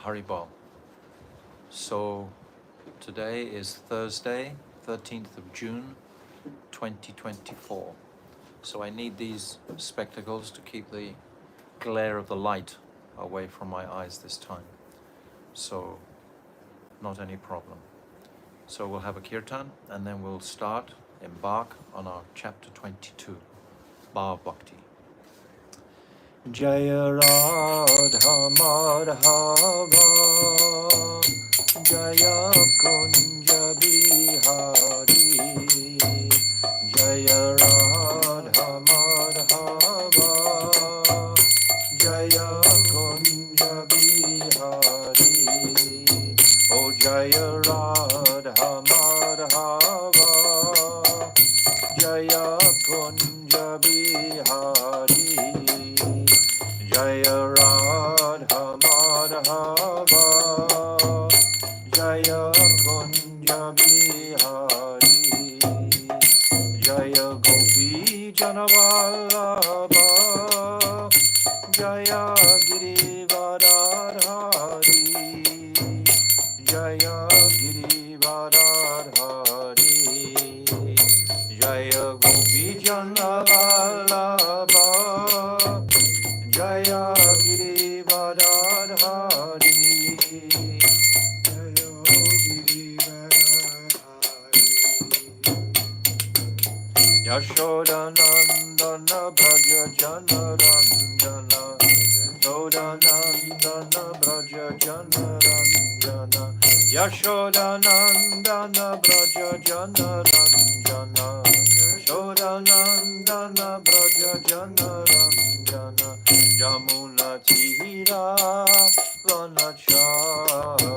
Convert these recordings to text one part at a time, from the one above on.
Haribol. So today is Thursday, 13th of June, 2024. So I need these spectacles to keep the glare of the light away from my eyes this time. So not any problem. So we'll have a kirtan and then we'll embark on our chapter 22, Bhav Bhakti. Jaya Radha Madhava Jaya Kunja Bihari Jaya Radha Madhava Jaya Kunja Bihari Oh Jaya Radha Madhava Jaya Kunja Bihari Jaya Radha Madhava Jaya Kunja Bihari Jaya Gopi Janavallabha Jaya Girivardhari Jaya Girivardhari Jaya Gopi Janavallabha Jaya Girivardhari Jaya Girivardhari Yashodanandana Braja Jana Ranjana Yashodanandana Braja Jana Ranjana Yashodanandana Braja Jana Ranjana Yashodanandana Braja Jana Ranjana Yamuna Tira Vanachari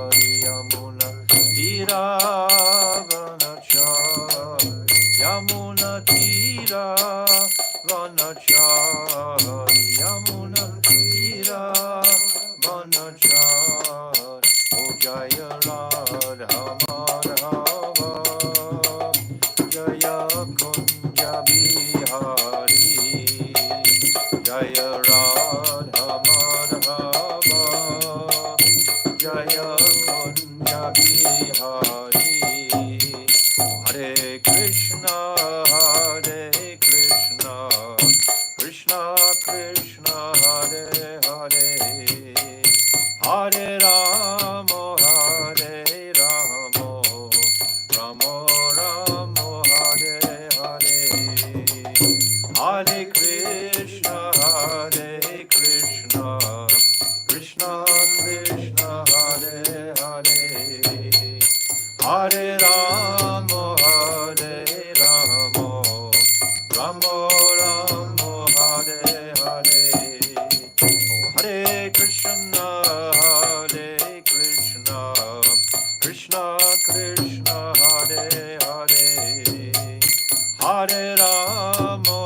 Yamuna Tira Vanachari Yamuna Tira Vanachari Yamuna Tira Vanachari O Jaya Radha Madhava Jaya Kunja Bihari Jaya Radha Madhava Jaya Kunja Bihari Hare Krishna Krishna Krishna Hare Hare Hare Rama Rama Rama Hare Hare Hare Krishna Krishna Krishna Hare Hare Hare Rama Rama Rama Hare Hare Hare Krishna Krishna Krishna Hare Hare Hare Rama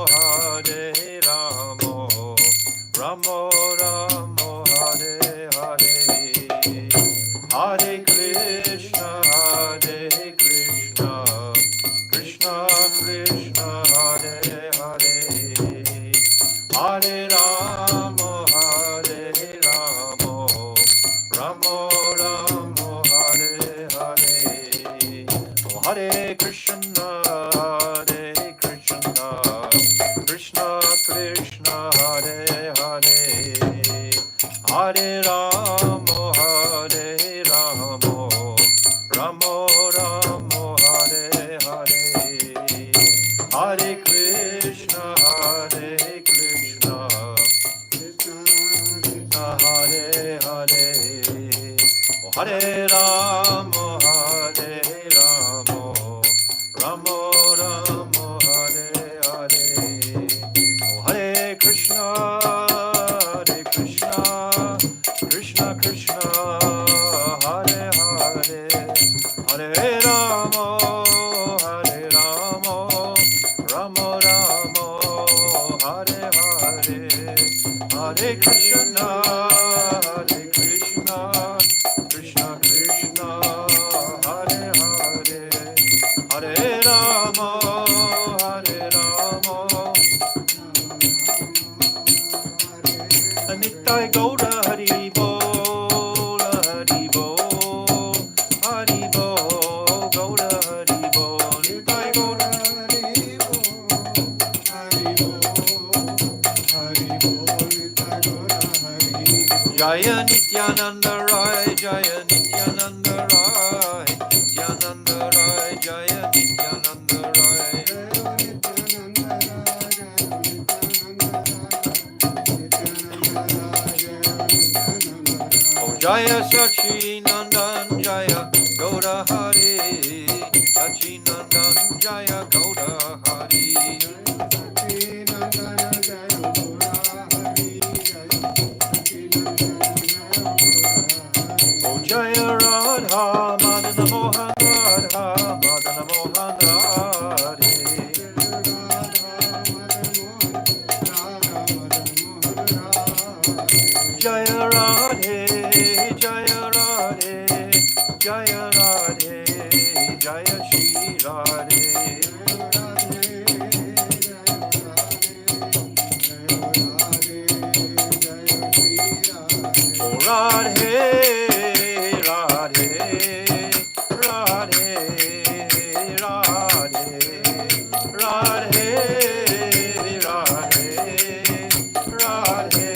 Rama Rama Hare Hare Hare Krishna Krishna Krishna Hare Hare Hare Rama Rama Rama Hare Hare Hare Krishna Krishna Krishna Hare Hare Hare Rama Rama Rama Hare Hare Hare Krishna Krishna Hare Hare Hare Rama Rama Rama Hare Hare Hare Krishna Krishna Krishna Hare Hare Hare Rama Rama Rama Hare Hare Hare Krishna Krishna Krishna Hare Hare Hare Rama Nitai Gaura Hari Bol Nityananda Rai, Jaya Nityananda Rai, Nityananda Rai, Jaya Nityananda Rai. Oh Jaya Sachi Nandan Jaya Gaura Hari, Sachi Nandan Jaya Gaura Hari. Oh Jaya Radha Madana Mohan Radha Madana Mohan Radhe. Jaya Radhe, Jaya Radhe, Jaya Radhe, Jaya Shri Radhe. Oh Radhe, Radhe, Radhe, Radhe, Radhe, Radhe, Radhe,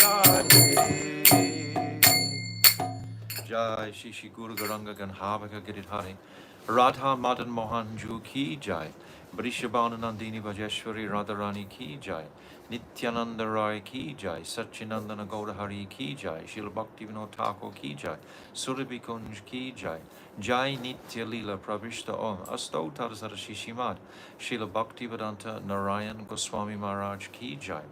Radhe. Jai Shri Shri Guru Garanga Ganhavaka Giridhari Radha Madan Mohan Ju Ki Jai Brishabhanu Nandini Vajeshwari Radharani Ki Jai Nityananda Rai Ki Jai Satchinandana Gaurahari Ki Jai Srila Bhakti Vinod Thakur Ki Jai Surabhi Kunj Ki Jai Jai Nitya Lila Pravishta Om Astautar Shishimad Srila Bhakti Vedanta Narayan Goswami Maharaj Ki Jai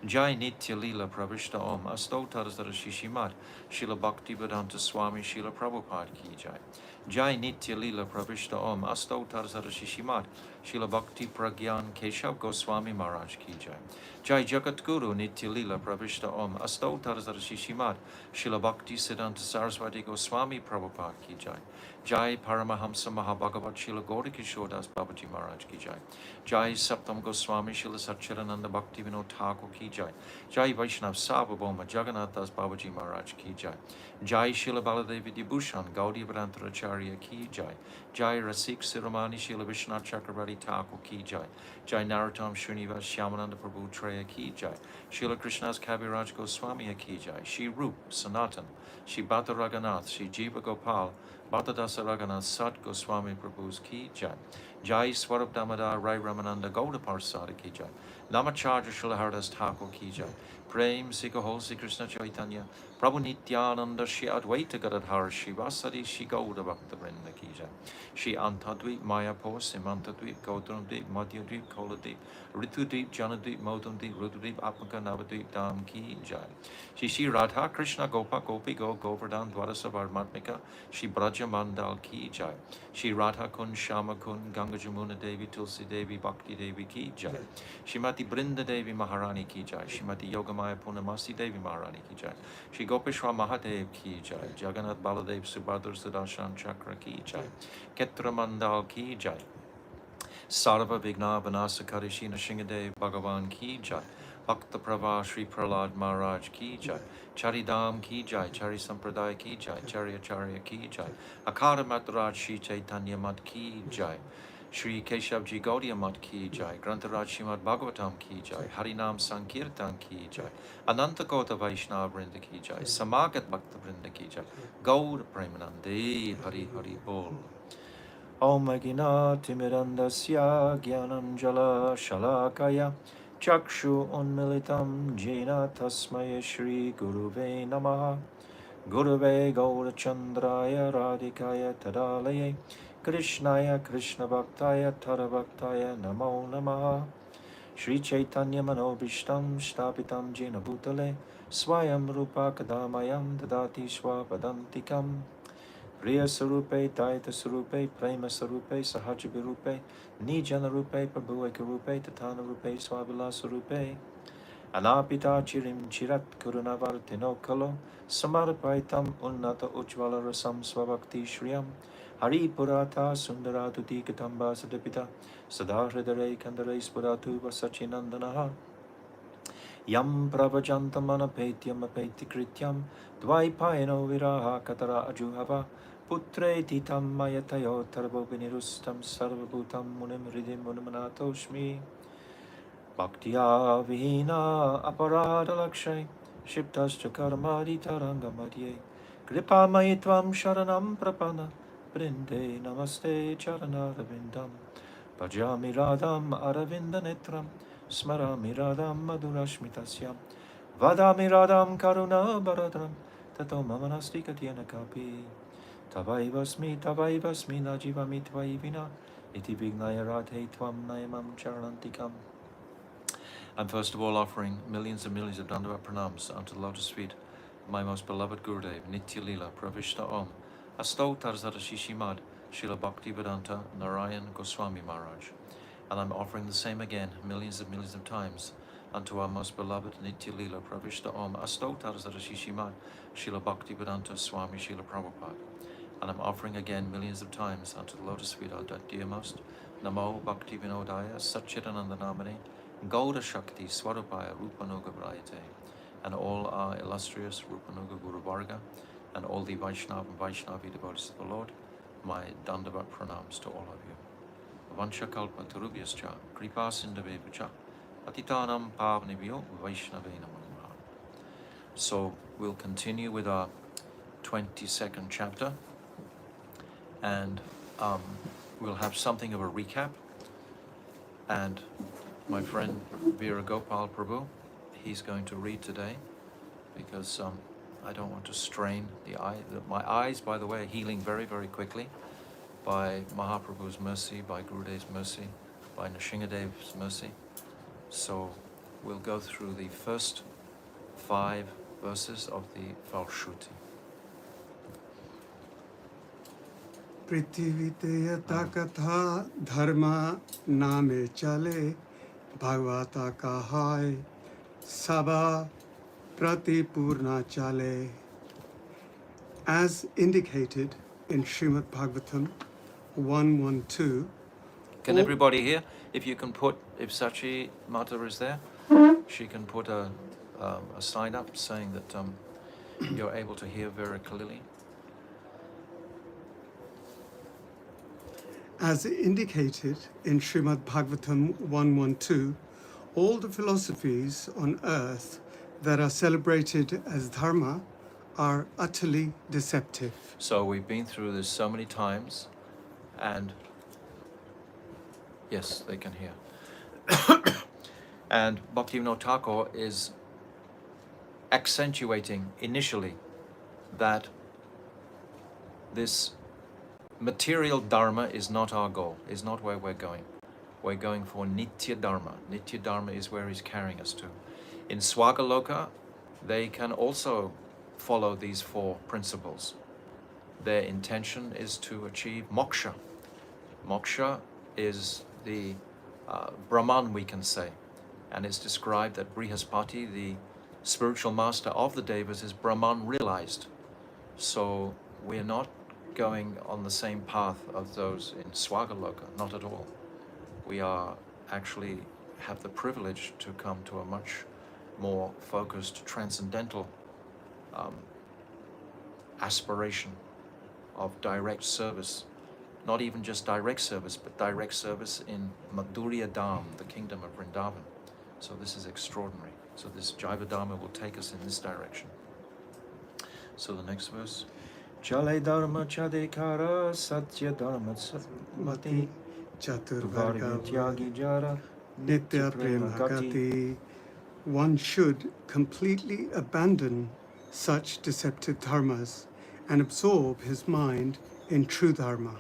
Jai Nitya Lila Pravishta Om Astautar Shishimad Srila Bhakti Vedanta Swami Srila Prabhupada Ki Jai Jai Nitya Lila Pravishta Om Astautar Shishimad Srila Bhakti Pragyan Keshav Goswami Maharaj Ki Jai Jai Jagat Guru Nitya Lila Pravishta Om Astautar Shishimad Srila Bhakti Siddhanta Saraswati Goswami Prabhupada Ki Jai Jai Paramahamsa Mahabhagavat Srila Gaurikishore Das Babaji Maharaj Ki Jai Jai Saptam Goswami Srila Satchidananda Bhakti Vinod Thakur Ki Jai Jai Vaishnav Sarvabhauma Jagannath Das Babaji Maharaj Ki Jai Jai Srila Baladevi Dibhushan Gaudiya Vedanta Acharya Ki Jai Jai Rasik Siromani Srila Vishwanath Chakravarti Thakur Ki Jai Jai Narottam Srinivas Shyamananda Prabhu Treya Ki Jai Srila Krishna's Kaviraj Goswami Ki Jai Shri Rup Sanatan Shri Bhatta Raghunath Shri Jiva Gopal Bhatta Dasa Raghunath Sat Goswami Prabhu's Ki Jai Jai Swarab Damodar Rai Ramananda Gauda Parsada Ki Jai Namacharya Srila Haridas Thakur Ki Jai Prem Sikha Holsi Krishna Chaitanya Prabhu Nityananda Shri Advaita Gadadhar Shri Vasadi Shri Gauda Bhakta Vrinda Ki Jai Shri Antadvip Mayapur Simantadvip Gautramdvip Madhyadvip Koladvip Ritudvip Janadvip Modamdvip Rududvip Atmaka Navadvip Dham Ki Jai Shri Shri Radha Krishna Gopa Gopi Go Govardhan Dwarasa Varmatmika Shri Braja Mandal Ki Jai Shri Radha Kun Shama Kun Ganga Jamuna Devi Tulsi Devi Bhakti Devi Ki Jai Shrimati Brinda Devi Maharani Ki Jai Shrimati Yogamaya Purnamasi Devi Maharani Ki Jai Shri Gopeshwar Mahadev Ki Jai Jagannath Baladev Subhadra Sudarshan Chakra Ki Jai Ketra Mandal Ki Jai Sarva Vigna Vanasakari Shina Shingadev Bhagavan Ki Jai Bhakta Prabha Shri Prahlad Maharaj Ki Jai Charidam Ki Jai Chari Sampradaya Ki Jai Chari Acharya Ki Jai Akara Mataraj Shri Chaitanya Mat Ki Jai Shri Keshavji Gaudiya Mat Ki Jai Grantaraj Srimad Bhagavatam Ki Jai Harinam Sankirtan Ki Jai Ananta Kota Vaishnava Vrinda Ki Jai Samagat Bhakta Vrinda Ki Jai Gaur Premanande Hari Hari Bol Om Gina Timirandasya Gyananjala Shalakaya Chakshu Unmilitam Jena Tasmaya Shri Guruve Namaha Guruve Gaurachandraya Radhikaya Tadalaye Krishnaya Krishna Bhaktaya Tadabhaktaya Namo Namaha Shri Chaitanya Manobishtam Shtapitam Jena Bhutale Swayam Rupa Kadamayam Dadati Swapadantikam Priya Sarupe, Taita Sarupe, Prema Sarupe, Sahaja Virupe, Nijana Rupe, Prabhueka Rupe, Tatana Rupe, Swabila Sarupe, Anapita Chirim Chirat Kurunavartino Kalo, Samarapaitam Unnata Ujvala Rasam Swabhakti Shriyam, Hari Purata Sundaratu Tikatamba Sadapita, Sadahridare Kandare Spuratu Vasachinandanaha. Yam pravajantam anapetyam apeti krityam dvaipayano viraha katara ajuhava putre titam mayatayo tarvo vinirustam sarvabhutam munim hridim munamanatoshmi bhaktiya vihina aparada lakshay Shiptascha karamadi tarangamadye. Kripa mayitvam sharanam prapana. Brinde namaste charanarvindam. Bhajami radham aravindanetram. Smarami radham madhurashmitasyam. Vadami radham karuna baradram. Tato mamanasti katyana kapi. Tavaivasmi najivami tvaivina. Iti vignaya radhe tvam nayamam charanantikam. I'm first of all offering millions and millions of Dandavat pranams unto the lotus feet of my most beloved Gurudev, Nitya Lila, Pravishta Om, Asto Tarzara Shishimad, Srila Bhaktivedanta Narayan Goswami Maharaj. And I'm offering the same again, millions of times, unto our most beloved Nitya Lila, Pravishta Om, Asto Tarzara Shishimad, Srila Bhaktivedanta Swami Srila Prabhupada. And I'm offering again millions of times unto the lotus feet of that dearmost Namo Bhakti Vinodaya Satchidananda Namane Gauda Shakti Swarupaya Rupanuga Brayate, and all our illustrious Rupanuga Guru Varga and all the Vaishnava and Vaishnavi devotees of the Lord, my Dandavat pranams to all of you. Vansha Kalpa Tarubhyascha Kripa Sindhavevacha Patitanam Pavnibhyo Vaishnavena Namaha. So we'll continue with our 22nd chapter, and we'll have something of a recap. And my friend Veera Gopal Prabhu, he's going to read today, because I don't want to strain the eye. My eyes, by the way, are healing very, very quickly by Mahaprabhu's mercy, by Gurudev's mercy, by Nrsingadev's mercy. So we'll go through the first 5 verses of the Falshruti. पृथ्वीते यथा कथा धर्म नामे चले भगवता कहाय सभा प्रतिपूर्णा chale. As indicated in Srimad Bhagavatam 112. Can everybody hear? If you can put, if Sachi Mata is there, she can put a sign up saying that you're able to hear very clearly. As indicated in Srimad Bhagavatam 112, all the philosophies on earth that are celebrated as dharma are utterly deceptive. So we've been through this so many times, and yes, they can hear. And Bhaktivinoda Thakur is accentuating initially that this material dharma is not our goal, is not where we're going. We're going for Nitya Dharma. Nitya Dharma is where he's carrying us to. In Swagaloka, they can also follow these 4 principles. Their intention is to achieve moksha. Moksha is the Brahman, we can say. And it's described that Brihaspati, the spiritual master of the Devas, is Brahman realized. So we're not going on the same path of those in Swagaloka, not at all. We are actually have the privilege to come to a much more focused, transcendental aspiration of direct service. Not even just direct service, but direct service in Madhurya Dham, the kingdom of Vrindavan. So this is extraordinary. So this Jaiva Dharma will take us in this direction. So the next verse. Chale dharma chadekara satya dharma mati Chaturvarga tyagi jara nitya prema gati. One should completely abandon such deceptive dharmas and absorb his mind in true dharma.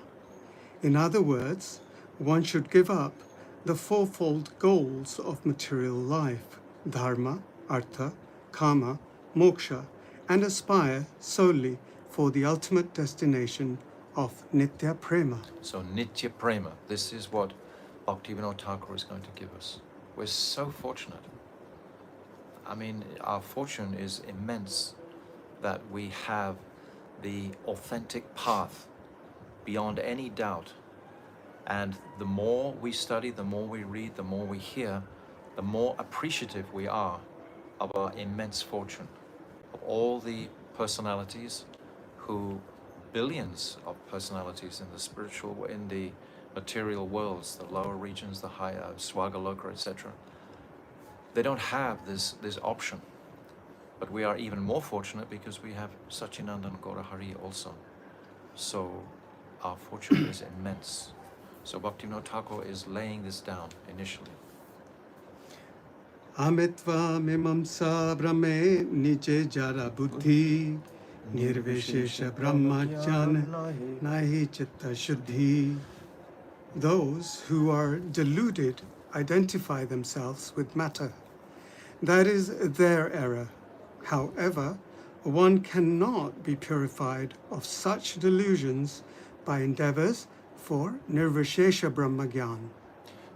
In other words, one should give up the 4-fold goals of material life, dharma, artha, kama, moksha, and aspire solely for the ultimate destination of Nitya Prema. So Nitya Prema, this is what Bhaktivinoda Thakur is going to give us. We're so fortunate. I mean, our fortune is immense that we have the authentic path beyond any doubt. And the more we study, the more we read, the more we hear, the more appreciative we are of our immense fortune, of all the personalities who, billions of personalities in the spiritual, in the material worlds, the lower regions, the higher, Swagaloka, etc. They don't have this option. But we are even more fortunate because we have Sachinandan Gaurahari also. So our fortune is immense. So Bhaktivinoda Thakur is laying this down initially. Amitva mimamsa brahme nije jara buddhi nirvishesha brahmachan nahi chitta shuddhi. Those who are deluded identify themselves with matter. That is their error. However, one cannot be purified of such delusions by endeavors for nirvishesha brahmagyan.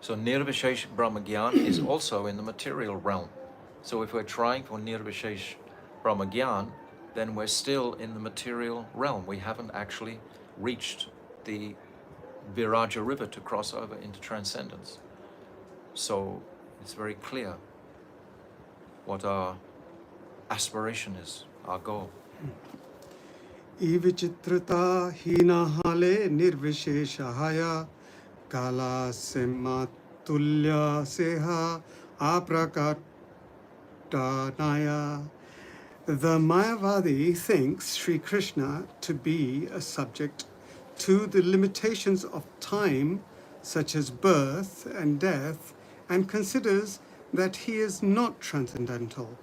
So Nirvishesh Brahmagyan is also in the material realm. So if we're trying for Nirvishesh Brahmagyan, then we're still in the material realm. We haven't actually reached the Viraja river to cross over into transcendence. So it's very clear what our aspiration is, our goal. Ivichitrata hinahale nirvisheshahaya kala sematulya seha aprakatanaya. The Mayavadi thinks Sri Krishna to be a subject to the limitations of time, such as birth and death, and considers that he is not transcendental.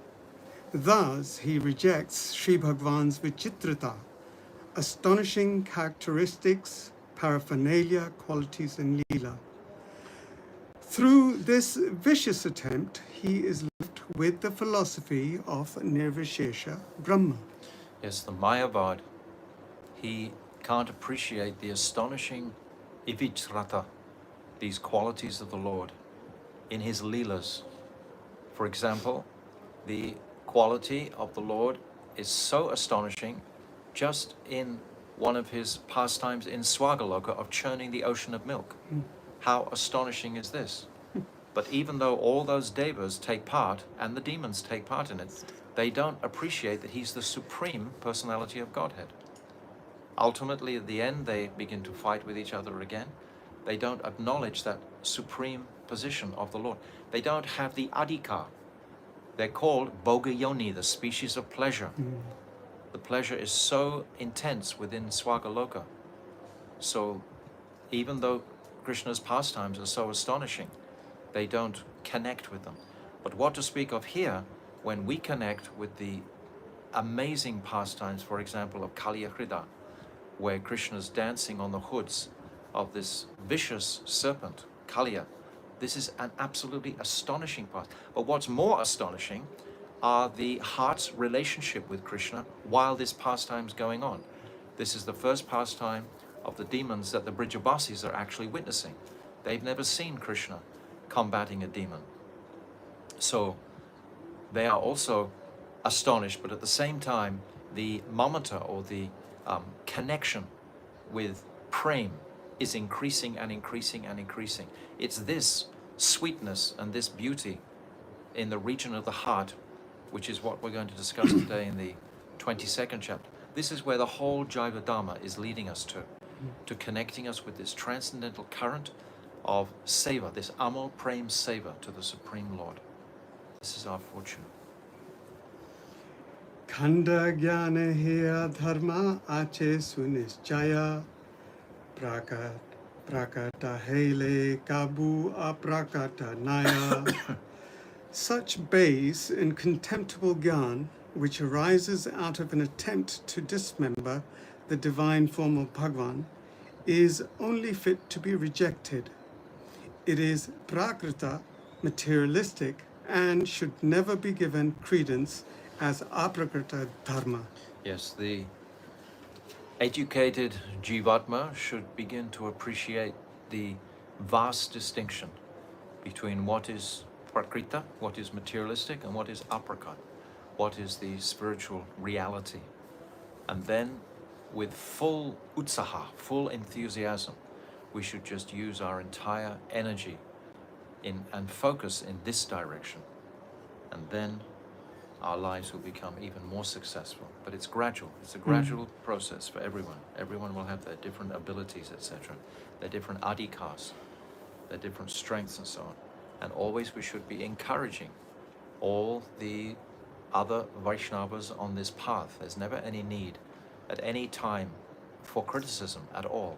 Thus, he rejects Sri Bhagwan's Vichitrata, astonishing characteristics, paraphernalia, qualities, and Leela. Through this vicious attempt, he is left with the philosophy of Nirvishesha Brahma. Yes, the Mayavad, he can't appreciate the astonishing Ivitrata, these qualities of the Lord, in his Leelas. For example, the quality of the Lord is so astonishing just in one of his pastimes in Swagaloka of churning the ocean of milk. How astonishing is this? But even though all those devas take part, and the demons take part in it, they don't appreciate that he's the supreme personality of Godhead. Ultimately, at the end, they begin to fight with each other again. They don't acknowledge that supreme position of the Lord. They don't have the adhikar. They're called Bhogayoni, the species of pleasure. The pleasure is so intense within Swagaloka. So even though Krishna's pastimes are so astonishing, they don't connect with them. But what to speak of here, when we connect with the amazing pastimes, for example, of Kaliyakrida, where Krishna's dancing on the hoods of this vicious serpent, Kaliya. This is an absolutely astonishing part. But what's more astonishing are the heart's relationship with Krishna while this pastime is going on. This is the first pastime of the demons that the Brijabasis are actually witnessing. They've never seen Krishna combating a demon. So they are also astonished, but at the same time, the mamata, or the connection with prem, is increasing and increasing and increasing. It's this sweetness and this beauty in the region of the heart, which is what we're going to discuss today in the 22nd chapter. This is where the whole Jaiva Dharma is leading us to connecting us with this transcendental current of seva, this amal prem seva to the Supreme Lord. This is our fortune. Khanda jnana hiya dharma ache sunischaya prakata hele kabu aprakata naya. Such base and contemptible gyan, which arises out of an attempt to dismember the divine form of Bhagwan, is only fit to be rejected. It is prakrita, materialistic, and should never be given credence as aprakrita dharma. Yes, the educated Jivatma should begin to appreciate the vast distinction between what is prakrita, what is materialistic, and what is aprakat, what is the spiritual reality. And then with full utsaha, full enthusiasm, we should just use our entire energy and focus in this direction. And then our lives will become even more successful. But it's gradual. It's a gradual process for everyone. Everyone will have their different abilities, etc., their different adhikas, their different strengths and so on. And always we should be encouraging all the other Vaishnavas on this path. There's never any need at any time for criticism at all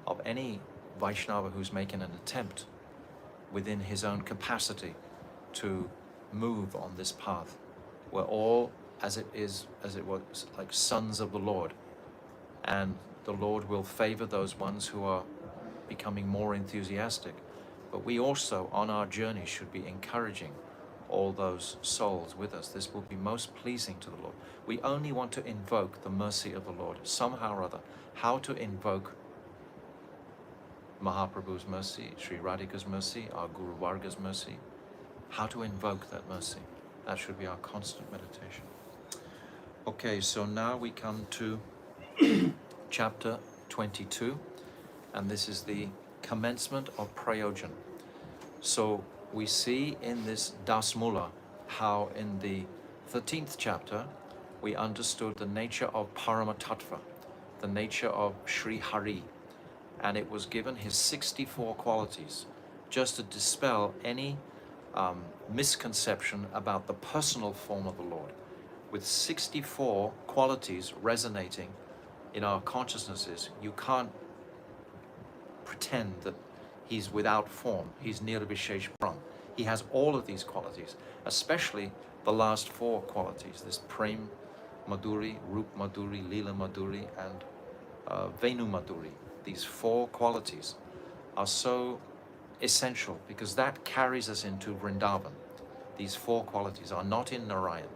of any Vaishnava who's making an attempt within his own capacity to move on this path. We're all, as it was, like sons of the Lord, and the Lord will favor those ones who are becoming more enthusiastic. But we also, on our journey, should be encouraging all those souls with us. This will be most pleasing to the Lord. We only want to invoke the mercy of the Lord somehow or other. How to invoke Mahaprabhu's mercy, Sri Radhika's mercy, our Guru Varga's mercy. How to invoke that mercy. That should be our constant meditation. Okay, so now we come to chapter 22, and this is the commencement of Prayojan. So we see in this Dasmula how in the 13th chapter we understood the nature of Paramatattva, the nature of Sri Hari, and it was given his 64 qualities just to dispel any misconception about the personal form of the Lord. With 64 qualities resonating in our consciousnesses, you can't pretend that he's without form. He's Nirvishesh Brahm. He has all of these qualities, especially the last four qualities, this Prem Madhuri, Rup Madhuri, Leela Madhuri, and Venu Madhuri. These four qualities are so essential because that carries us into Vrindavan. These four qualities are not in Narayan,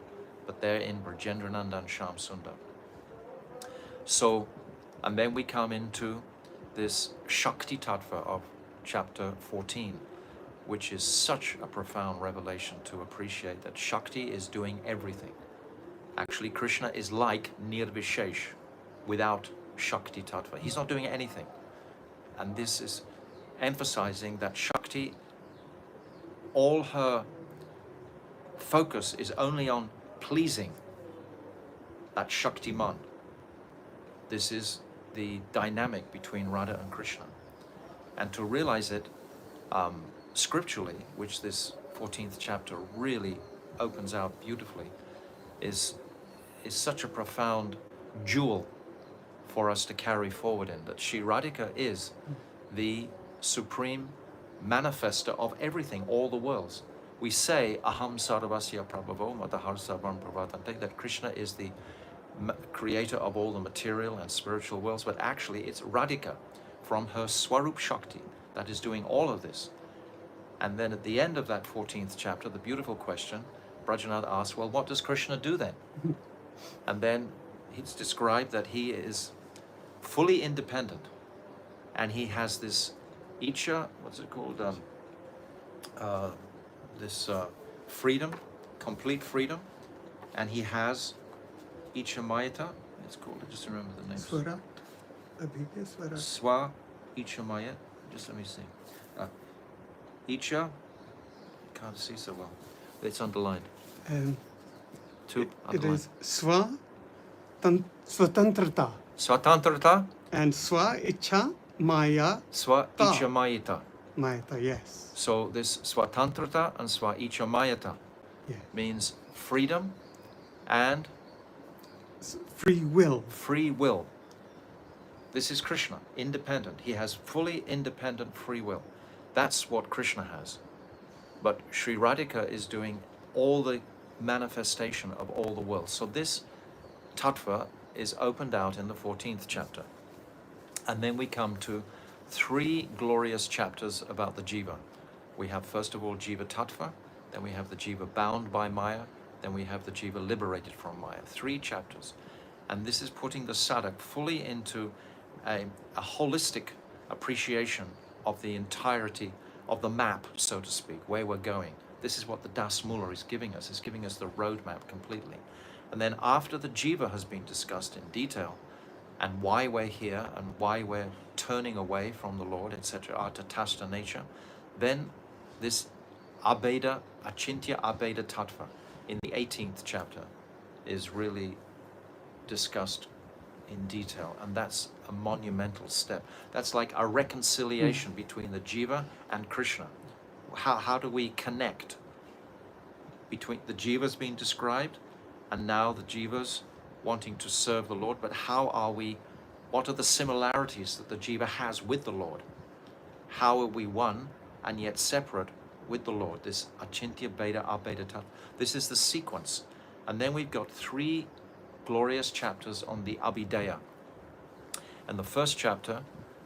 but they're in Brajendrananda and Shyam Sundar. So, and then we come into this Shakti Tattva of chapter 14, which is such a profound revelation to appreciate that Shakti is doing everything. Actually, Krishna is like Nirvishesh without Shakti Tattva. He's not doing anything. And this is emphasizing that Shakti, all her focus is only on pleasing that Shaktiman. This is the dynamic between Radha and Krishna. And to realize it scripturally, which this 14th chapter really opens out beautifully, is such a profound jewel for us to carry forward in, that Sri Radhika is the supreme manifester of everything, all the worlds. We say, Aham Sarvasya Prabhavo Matahar Sarvam Pravatante, that Krishna is the creator of all the material and spiritual worlds, but actually it's Radhika from her Swarup Shakti that is doing all of this. And then at the end of that 14th chapter, the beautiful question, Brajanath asks, well, what does Krishna do then? And then it's described that he is fully independent, and he has this Icha, what's it called? Freedom, complete freedom, and he has Icha Mayata, it's called, I just remember the name. Swarat, Abhigya Swarat. Swa Icha Maya, just let me see. Icha, can't see so well, it's underlined. It is Swatantrata. Swatantrata? And Swa Icha Maya. Swa Icha Mayata. Mayata, yes. So this Swatantrata and Swa Icha Mayata means freedom and free will. Free will. This is Krishna, independent. He has fully independent free will. That's what Krishna has. But Sri Radhika is doing all the manifestation of all the worlds. So this tattva is opened out in the 14th chapter. And then we come to three glorious chapters about the jiva. We have first of all Jiva Tattva, then we have the jiva bound by Maya, then we have the jiva liberated from Maya. 3 chapters. And this is putting the sadhak fully into a holistic appreciation of the entirety of the map, so to speak, where we're going. This is what the Dasmula is giving us. It's giving us the roadmap completely. And then after the jiva has been discussed in detail, and why we're here, and why we're turning away from the Lord, etc., our tatastha nature, then this Abheda, Achintya Abheda Tattva in the 18th chapter is really discussed in detail, and that's a monumental step. That's like a reconciliation between the jiva and Krishna. How do we connect between the jivas being described, and now the jivas wanting to serve the Lord. But what are the similarities that the jiva has with the Lord? How are we one and yet separate with the Lord? This achintya beta abheda tattva. This is the sequence. And then we've got 3 glorious chapters on the abhidaya. And the first chapter,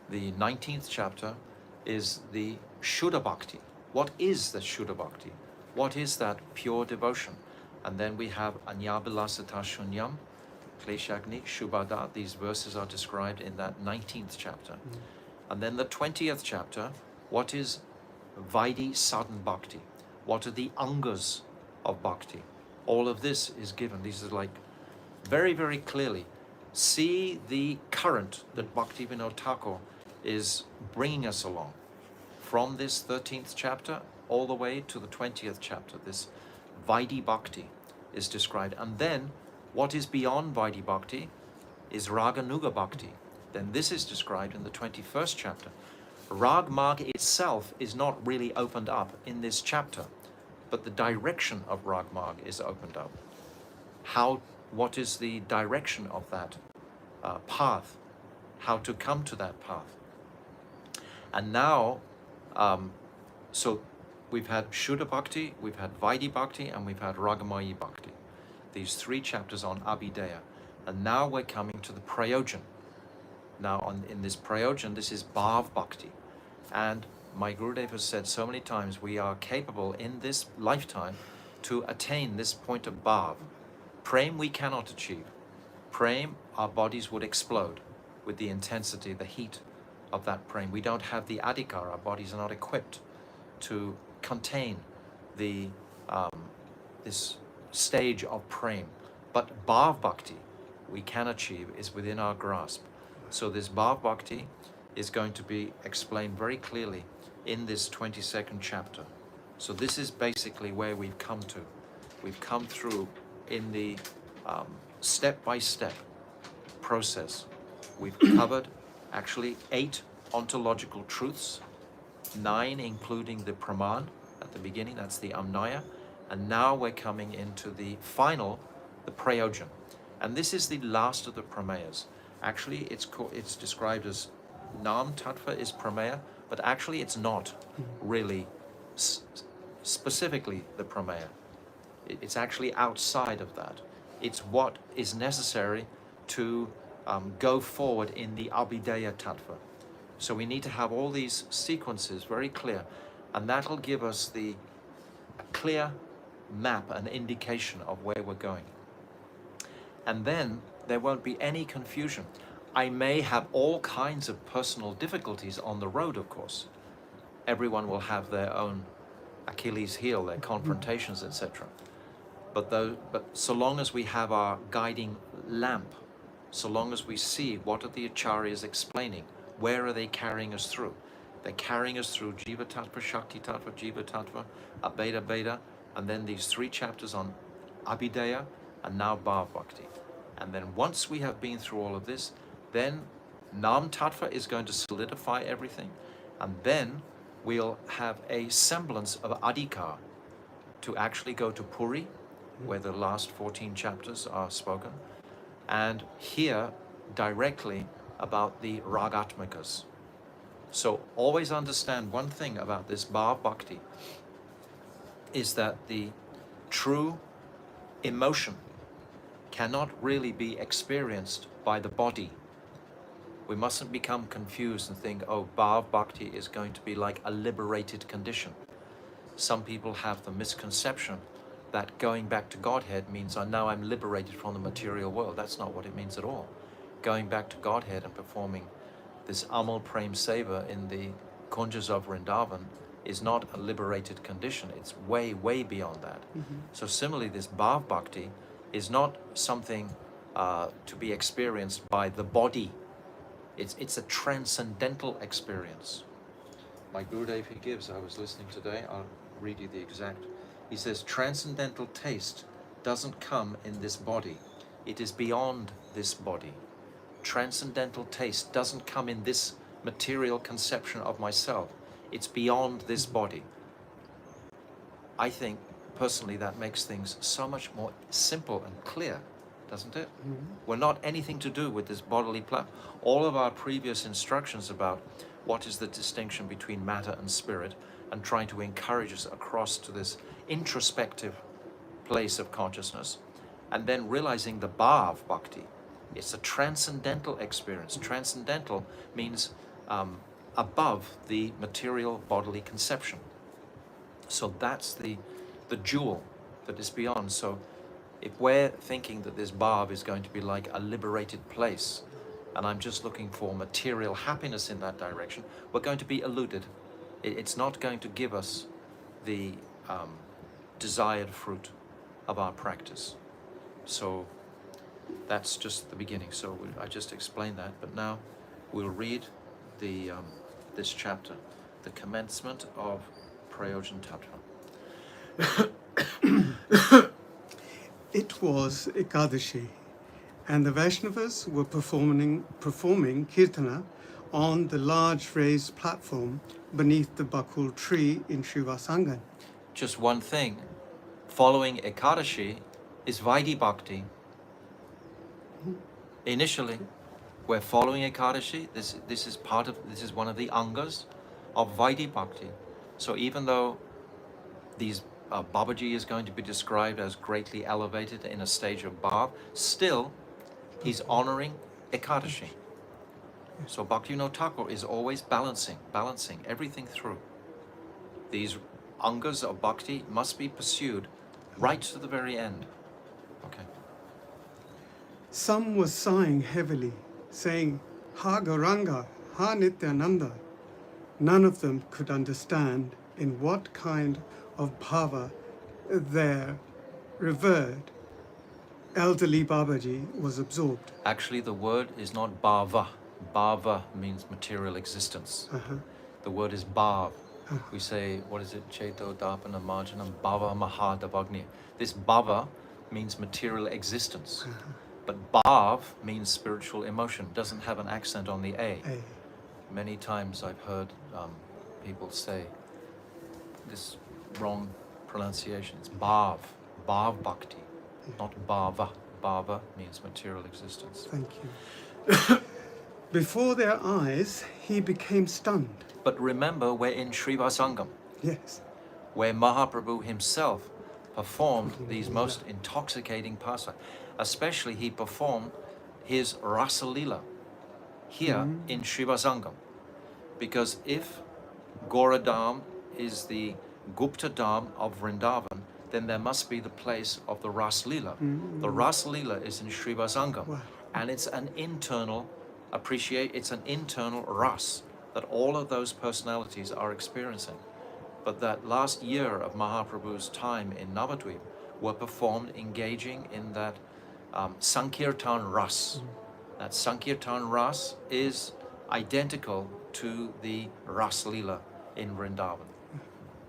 the 19th chapter, is the Shuddha Bhakti. What is the Shuddha Bhakti? What is that pure devotion? And then we have Anyabilasata Shunyam, Kleshagni, Shubhada. These verses are described in that 19th chapter. And then the 20th chapter, what is Vaidhi Sadhan Bhakti? What are the angas of Bhakti? All of this is given. These are like very, very clearly. See the current that Bhaktivinoda Thakur is bringing us along from this 13th chapter all the way to the 20th chapter. This Vaidhi Bhakti is described. And then what is beyond Vaidhi Bhakti is Raganuga Bhakti. Then this is described in the 21st chapter. Rag Marg itself is not really opened up in this chapter, but the direction of Rag Marg is opened up. What is the direction of that path? How to come to that path? And now, so we've had Shuddha Bhakti, we've had Vaidhi Bhakti, and we've had Ragamayi Bhakti. These 3 chapters on Abhidaya. And now we're coming to the Prayojan. Now in this Prayojan, this is Bhav Bhakti. And my Gurudev has said so many times, we are capable in this lifetime to attain this point of Bhav. Prem we cannot achieve. Prem, our bodies would explode with the intensity, the heat of that prem. We don't have the adhikar, our bodies are not equipped to contain the this stage of prem. But Bhav Bhakti we can achieve, is within our grasp. So this Bhav Bhakti is going to be explained very clearly in this 22nd chapter. So this is basically where we've come to. We've come through in the step-by-step process. We've covered actually 8 ontological truths, 9 including the Praman at the beginning, that's the Amnaya, and now we're coming into the final, the Prayojan. And this is the last of the Prameyas. Actually, it's described as Nam Tattva is Prameya, but actually it's not really specifically the Prameya. It's actually outside of that. It's what is necessary to go forward in the Abhidaya Tattva. So we need to have all these sequences very clear, and that'll give us a clear map, an indication of where we're going. And then there won't be any confusion. I may have all kinds of personal difficulties on the road, of course. Everyone will have their own Achilles heel, their confrontations, etc. But so long as we have our guiding lamp, so long as we see what are the acharyas explaining, where are they carrying us through? They're carrying us through Jiva Tattva, Shakti Tattva, Jiva Tattva, Abheda Bheda, and then these 3 chapters on Abhidaya, and now Bhav Bhakti. And then once we have been through all of this, then Nam Tattva is going to solidify everything, and then we'll have a semblance of Adhikar to actually go to Puri, where the last 14 chapters are spoken, and hear directly about the Ragatmikas. So always understand one thing about this Bhav Bhakti, is that the true emotion cannot really be experienced by the body. We mustn't become confused and think, oh, Bhav Bhakti is going to be like a liberated condition. Some people have the misconception that going back to Godhead means, oh, now I'm liberated from the material world. That's not what it means at all. Going back to Godhead and performing this Amal Prem Seva in the Kunjas of Vrindavan is not a liberated condition. It's way, way beyond that. So similarly, this Bhav Bhakti is not something to be experienced by the body. It's a transcendental experience. My Gurudev, he gives, I was listening today, I'll read you the exact. He says, transcendental taste doesn't come in this body. It is beyond this body. Transcendental taste doesn't come in this material conception of myself. It's beyond this body. I think personally, that makes things so much more simple and clear, doesn't it? We're not anything to do with this bodily all of our previous instructions about what is the distinction between matter and spirit, and trying to encourage us across to this introspective place of consciousness, and then realizing the bhav bhakti. It's a transcendental experience. Transcendental means above the material bodily conception. So that's the jewel that is beyond. So if we're thinking that this bhav is going to be like a liberated place, and I'm just looking for material happiness in that direction, we're going to be eluded. It's not going to give us the desired fruit of our practice. So that's just the beginning. So I just explained that, but now we'll read the this chapter, the commencement of Prayojan Tattva. It was Ekadashi, and the Vaishnavas were performing kirtana on the large raised platform beneath the bakul tree in Srivasangan. Just one thing, following Ekadashi is Vaidhi Bhakti. Initially, we're following Ekadashi. This is one of the angas of Vaidhi Bhakti. So even though these Babaji is going to be described as greatly elevated in a stage of bhav, still he's honoring Ekadashi. So Bhaktivinoda Thakur is always balancing everything through. These angas of bhakti must be pursued right to the very end. Okay. Some were sighing heavily, saying, Ha Gauranga, Ha Nityananda. None of them could understand in what kind of bhava their revered elderly Babaji was absorbed. Actually, the word is not bhava. Bhava means material existence. The word is bhav. We say, what is it? Cheto dapana marjanam bhava mahadavagni. This bhava means material existence. But bhav means spiritual emotion. Doesn't have an accent on the A. Many times I've heard people say this wrong pronunciation. It's bhav bhakti, not bhava. Bhava means material existence. Thank you. Before their eyes, he became stunned. But remember, we're in Srivasangam. Yes. Where Mahaprabhu himself performed these most intoxicating pastimes. Especially he performed his Rasa Lila here in Srivasangam. Because if Goradam is the Gupta Dham of Vrindavan, then there must be the place of the Rasa Lila. The Rasa Lila is in Srivasangam. Wow. And it's an internal it's an internal ras that all of those personalities are experiencing. But that last year of Mahaprabhu's time in Navadvip were performed engaging in that Sankirtan ras. That Sankirtan ras is identical to the Ras Lila in Vrindavan.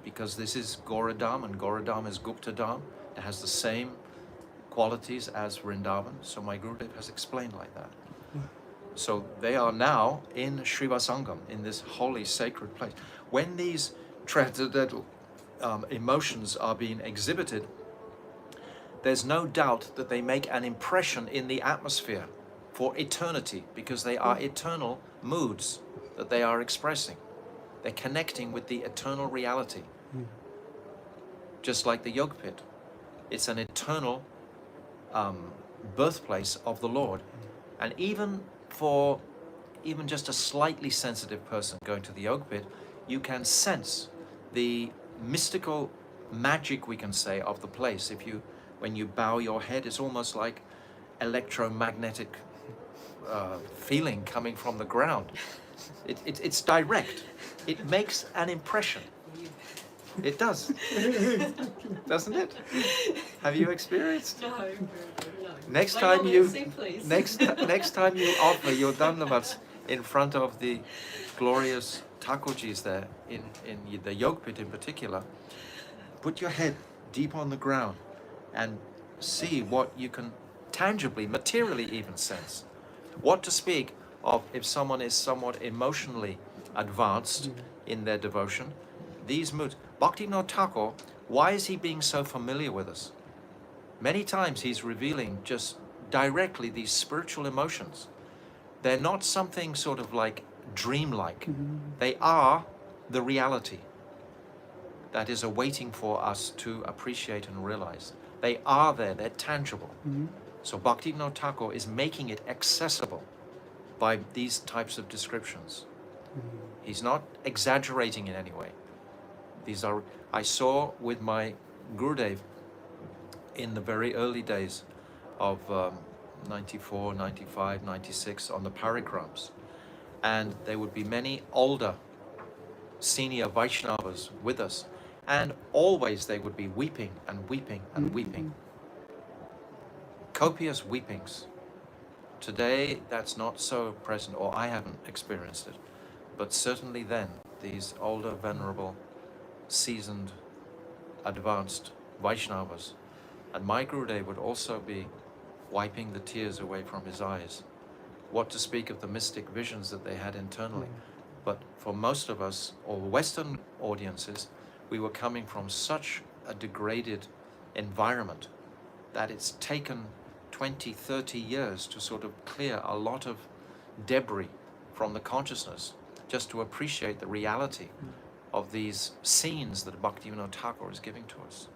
Because this is Goradam, and Goradam is Gupta Dham. It has the same qualities as Vrindavan. So my Gurudev has explained like that. So they are now in Srivasangam, in this holy, sacred place. When these transcendental emotions are being exhibited, there's no doubt that they make an impression in the atmosphere for eternity, because they are eternal moods that they are expressing. They're connecting with the eternal reality. Just like the Yog Pit. It's an eternal birthplace of the Lord. And even for just a slightly sensitive person going to the Yog Pit, you can sense the mystical magic, we can say, of the place. When you bow your head, it's almost like electromagnetic feeling coming from the ground. It's direct. It makes an impression. It does. Doesn't it? Have you experienced? No. Next Wait time on you Etsy, please. next time you offer your dhandavats in front of the glorious Thakurjis there in the Yog Pit in particular, put your head deep on the ground and see what you can tangibly, materially even sense. What to speak of if someone is somewhat emotionally advanced in their devotion. These moods. Bhaktivinoda Thakur Why is he being so familiar with us? Many times he's revealing just directly these spiritual emotions. They're not something sort of like dreamlike. They are the reality that is awaiting for us to appreciate and realize. They are there, they're tangible. So Bhaktivinoda Thakur is making it accessible by these types of descriptions. He's not exaggerating in any way. These are, I saw with my Gurudev in the very early days of 94, 95, 96 on the parikrams. And there would be many older senior Vaishnavas with us. And always they would be weeping and weeping and weeping. Copious weepings. Today that's not so present, or I haven't experienced it. But certainly then, these older, venerable, seasoned, advanced Vaishnavas, and my Gurudev would also be wiping the tears away from his eyes. What to speak of the mystic visions that they had internally. But for most of us, or Western audiences, we were coming from such a degraded environment that it's taken 20, 30 years to sort of clear a lot of debris from the consciousness, just to appreciate the reality of these scenes that Bhaktivinoda Thakur is giving to us.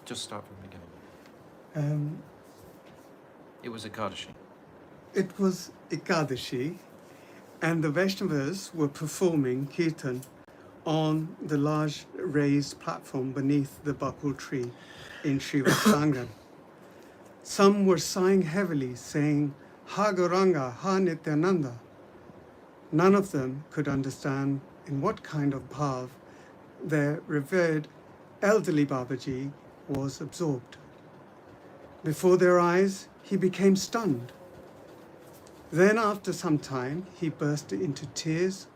Just start from the beginning. It was Ekadashi. It was Ekadashi, and the Vaishnavas were performing kirtan on the large raised platform beneath the bakul tree in Srivastangam. Some were sighing heavily, saying, Ha Gauranga, Ha Nityananda. None of them could understand in what kind of bhav their revered elderly Babaji was absorbed. Before their eyes, he became stunned. Then after some time, he burst into tears,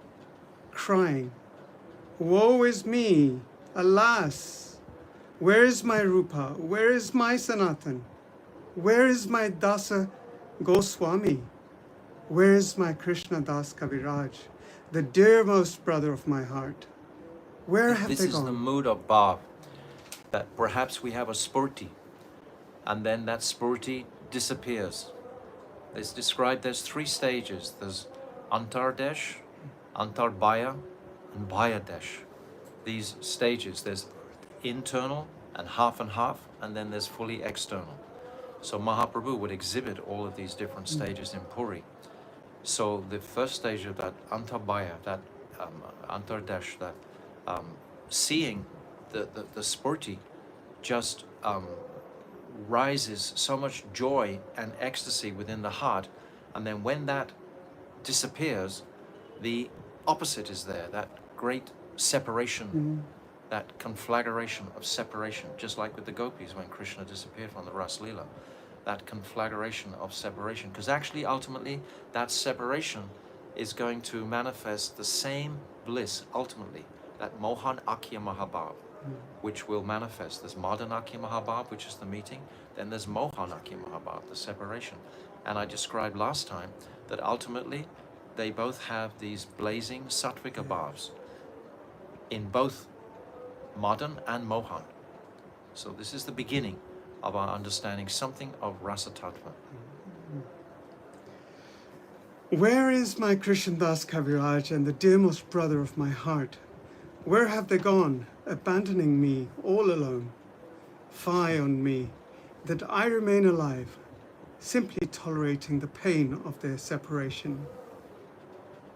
crying, Woe is me! Alas! Where is my Rupa? Where is my Sanatan? Where is my Dasa Goswami? Where is my Krishna Das Kaviraj, the dearmost brother of my heart? Where have they gone? This is the mood of bhav, that perhaps we have a spurti, and then that spurti disappears. It's described there's three stages. There's antardesh, antarbhaya, and bhayadesh. These stages, there's internal and half, and then there's fully external. So Mahaprabhu would exhibit all of these different stages in Puri. So the first stage of that antarbhaya, that antardesh, that seeing the spurti just rises so much joy and ecstasy within the heart, and then when that disappears, the opposite is there, that great separation, that conflagration of separation, just like with the gopis when Krishna disappeared from the Ras Leela, that conflagration of separation, because actually ultimately that separation is going to manifest the same bliss ultimately, that Mohan Akya Mahabhav, which will manifest. There's Madan Akya Mahabhav, which is the meeting, then there's Mohan Akya Mahabhav, the separation. And I described last time that ultimately they both have these blazing sattvika bhavs in both Madan and Mohan. So this is the beginning of our understanding something of Rasa Tattva. Where is my Krishna Das Kaviraj and the dearmost brother of my heart? Where have they gone, abandoning me all alone? Fie on me, that I remain alive, simply tolerating the pain of their separation.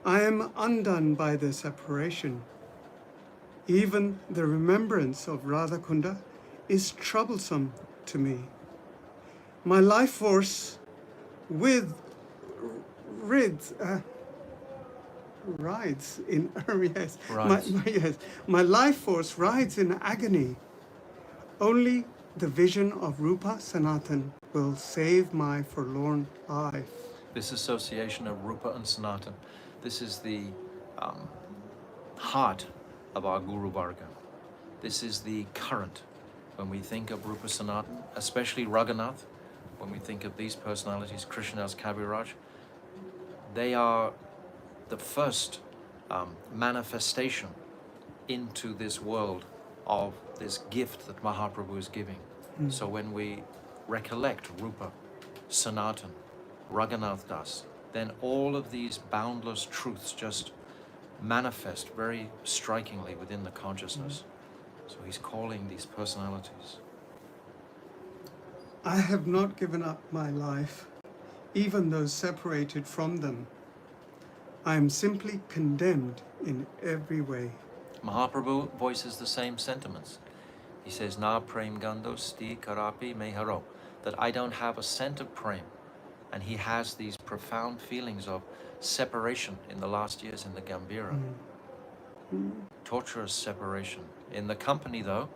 I am undone by their separation. Even the remembrance of Radhakunda is troublesome to me. My life force rides in yes. My life force rides in agony. Only the vision of Rupa Sanatan will save my forlorn life. This association of Rupa and Sanatan, this is the heart of our Guru Varga. This is the current. When we think of Rupa Sanatan, especially Raghunath, when we think of these personalities, Krishnadas Kaviraj, they are the first manifestation into this world of this gift that Mahaprabhu is giving. So when we recollect Rupa, Sanatan, Raghunath Das, then all of these boundless truths just manifest very strikingly within the consciousness. So he's calling these personalities. I have not given up my life, even though separated from them. I am simply condemned in every way. Mahaprabhu voices the same sentiments. He says, Na prem gando sti karapi meharo, that I don't have a scent of prem. And he has these profound feelings of separation in the last years in the Gambhira. Torturous separation. In the company, though,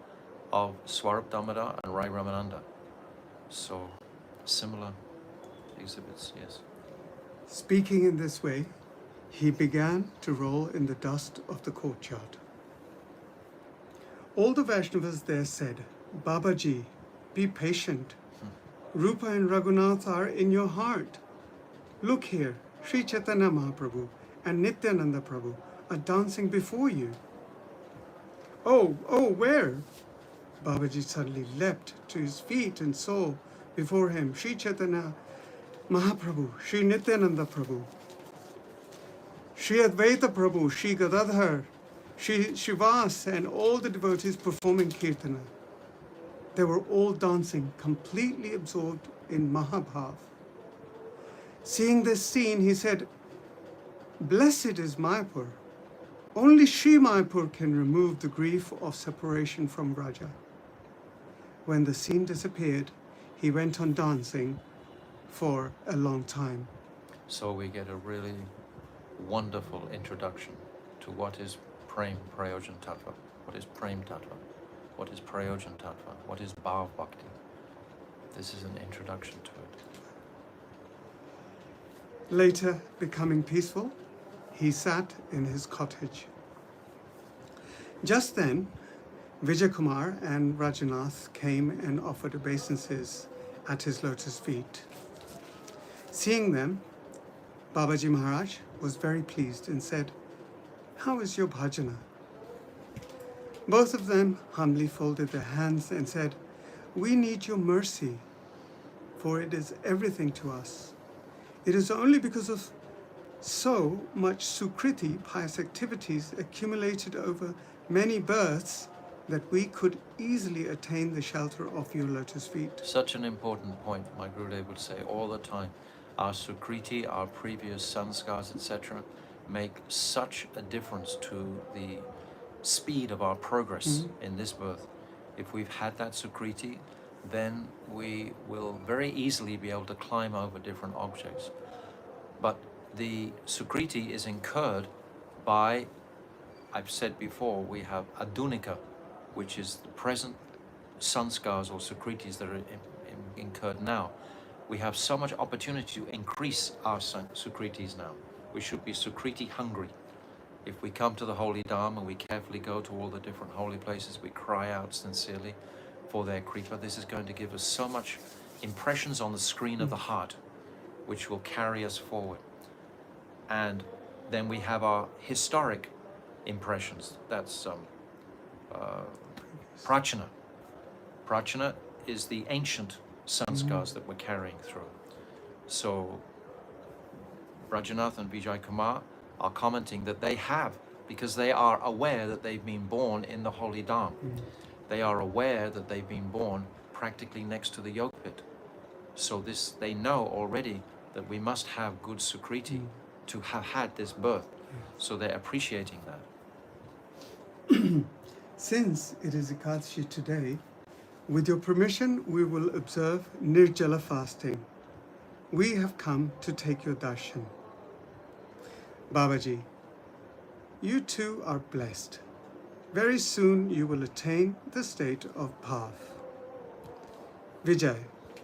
of Swarup Damodar and Rai Ramananda. So, similar exhibits, yes. Speaking in this way, he began to roll in the dust of the courtyard. All the Vaishnavas there said, Babaji, be patient. Rupa and Raghunath are in your heart. Look here, Sri Chaitanya Mahaprabhu and Nityananda Prabhu are dancing before you. Oh, where? Babaji suddenly leapt to his feet and saw before him Sri Chaitanya Mahaprabhu, Sri Nityananda Prabhu, Sri Advaita Prabhu, Sri Gadadhar, Sri Shivas, and all the devotees performing Kirtana. They were all dancing, completely absorbed in Mahabhav. Seeing this scene, he said, Blessed is Mayapur. Only Sri Mayapur can remove the grief of separation from Raja. When the scene disappeared, he went on dancing for a long time. So we get a really wonderful introduction to what is Prem Prayojan Tattva, what is Prem Tattva, what is Prayojan Tattva, what is Bhav Bhakti. This is an introduction to it. Later, becoming peaceful, he sat in his cottage. Just then, Vijay Kumar and Rajanath came and offered obeisances at his lotus feet. Seeing them, Babaji Maharaj was very pleased and said, How is your bhajana? Both of them humbly folded their hands and said, We need your mercy, for it is everything to us. It is only because of so much sukriti, pious activities accumulated over many births, that we could easily attain the shelter of your lotus feet. Such an important point, my Gurudev would say all the time. Our sukriti, our previous sanskars, etc., make such a difference to the speed of our progress in this birth. If we've had that sukriti, then we will very easily be able to climb over different objects. But the sukriti is incurred by, I've said before, we have adunika, which is the present sanskars or sukritis that are incurred now. We have so much opportunity to increase our sukritis now. We should be sukriti hungry. If we come to the holy dharma, we carefully go to all the different holy places, we cry out sincerely for their kripa. This is going to give us so much impressions on the screen of the heart, which will carry us forward. And then we have our historic impressions. That's prachana. Prachana is the ancient sanskars that we're carrying through. So Rajanath and Vijay Kumar are commenting that they have, because they are aware that they've been born in the holy dham. They are aware that they've been born practically next to the yoga pit. So this, they know already that we must have good sukriti to have had this birth. So they're appreciating that. Since it is Ekadashi today, with your permission, we will observe Nirjala fasting. We have come to take your darshan. Babaji, you too are blessed. Very soon you will attain the state of Bhav. Vijay,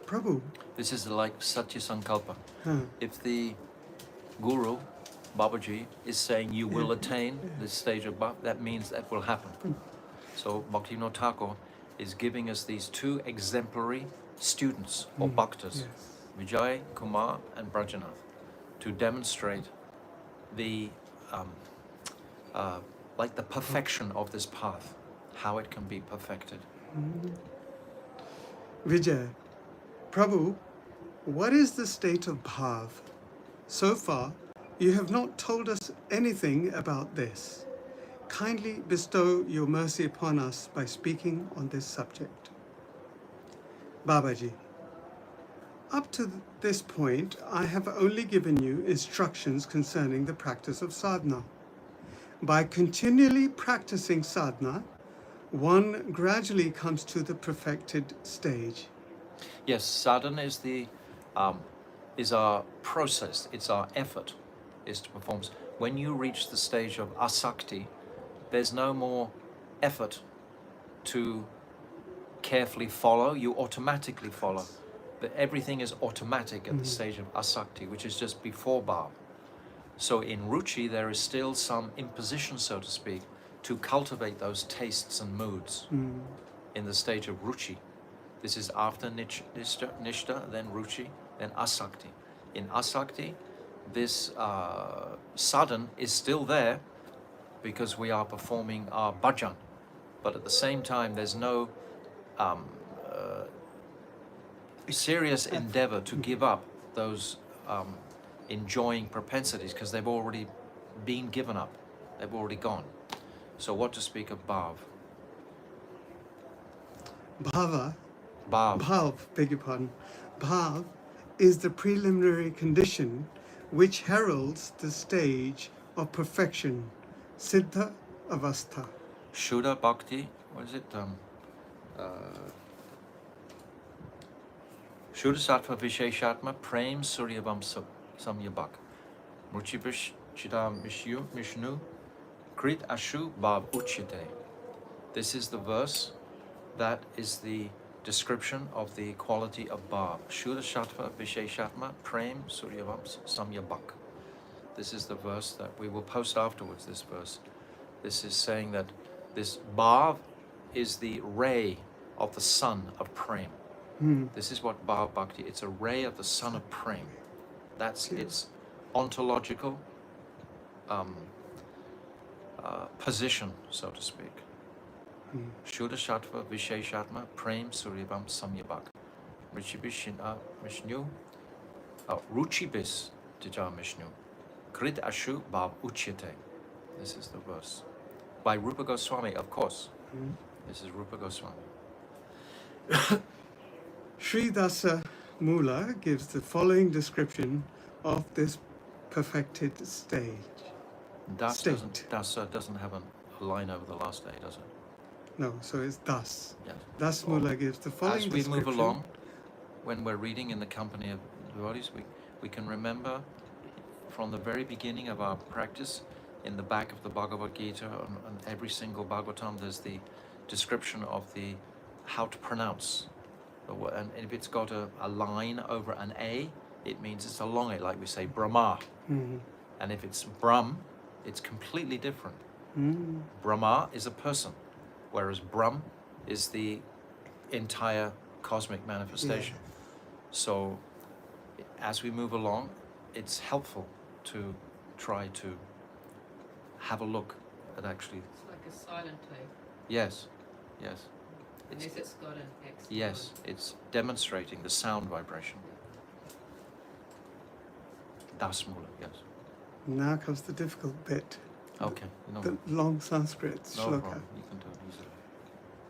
Prabhu. This is like Satya Sankalpa. Huh. If the Guru, Babaji, is saying you will attain this stage of Bhav, that means that will happen. So Bhaktivinoda Thakur is giving us these two exemplary students or bhaktas, Vijay Kumar and Brajanath, to demonstrate the like the perfection of this path, how it can be perfected. Vijay, Prabhu, what is the state of bhav? So far, you have not told us anything about this. Kindly bestow your mercy upon us by speaking on this subject. Babaji, up to this point, I have only given you instructions concerning the practice of sadhana. By continually practicing sadhana, one gradually comes to the perfected stage. Yes, sadhana is our process, it's our effort, is to perform. When you reach the stage of asakti, there's no more effort to carefully follow, you automatically follow. But everything is automatic at the stage of asakti, which is just before bhav. So in ruchi, there is still some imposition, so to speak, to cultivate those tastes and moods in the stage of ruchi. This is after nishta, then ruchi, then asakti. In asakti, this sadhan is still there because we are performing our bhajan. But at the same time, there's no serious endeavor to give up those enjoying propensities because they've already been given up. They've already gone. So what to speak of bhav? Bhav, beg your pardon. Bhav is the preliminary condition which heralds the stage of perfection, siddha avastha. Shuddha bhakti, what is it? Shuddha sattva visheshatma prem suryavam samyabhak. Mruchibish chidam mishnu krit ashu bhav uchyate. This is the verse that is the description of the quality of bhav. Shuddha sattva visheshatma prem suryavam samyabhak. This is the verse that we will post afterwards, this verse. This is saying that this bhav is the ray of the sun of prem. This is what bhav bhakti, it's a ray of the sun of prem. That's its ontological position, so to speak. Shuddha sattva visheshatma prem suryavam samyabhak. Ruchibis mishnu ruchibis tija mishnu krit ashu bhav uchyate. This is the verse. By Rupa Goswami, of course. This is Rupa Goswami. Sri Dasa Mula gives the following description of this perfected stage. Dasa doesn't have a line over the last A, does it? No, so it's Das. Yes. Das Mula gives the following As we description. move along, when we're reading in the company of devotees, we can remember from the very beginning of our practice, in the back of the Bhagavad Gita, on every single Bhagavatam, there's the description of the how to pronounce the word. And if it's got a line over an A, it means it's a long A, like we say Brahma. And if it's Brahm, it's completely different. Brahma is a person, whereas Brahm is the entire cosmic manifestation. So as we move along, it's helpful to try to have a look at actually. It's like a silent type. Yes, yes. Unless it's got an X. Yes, it's demonstrating the sound vibration. Das Mula, yes. Now comes the difficult bit. Okay, no, The long Sanskrit no shloka. problem. You can do it easily.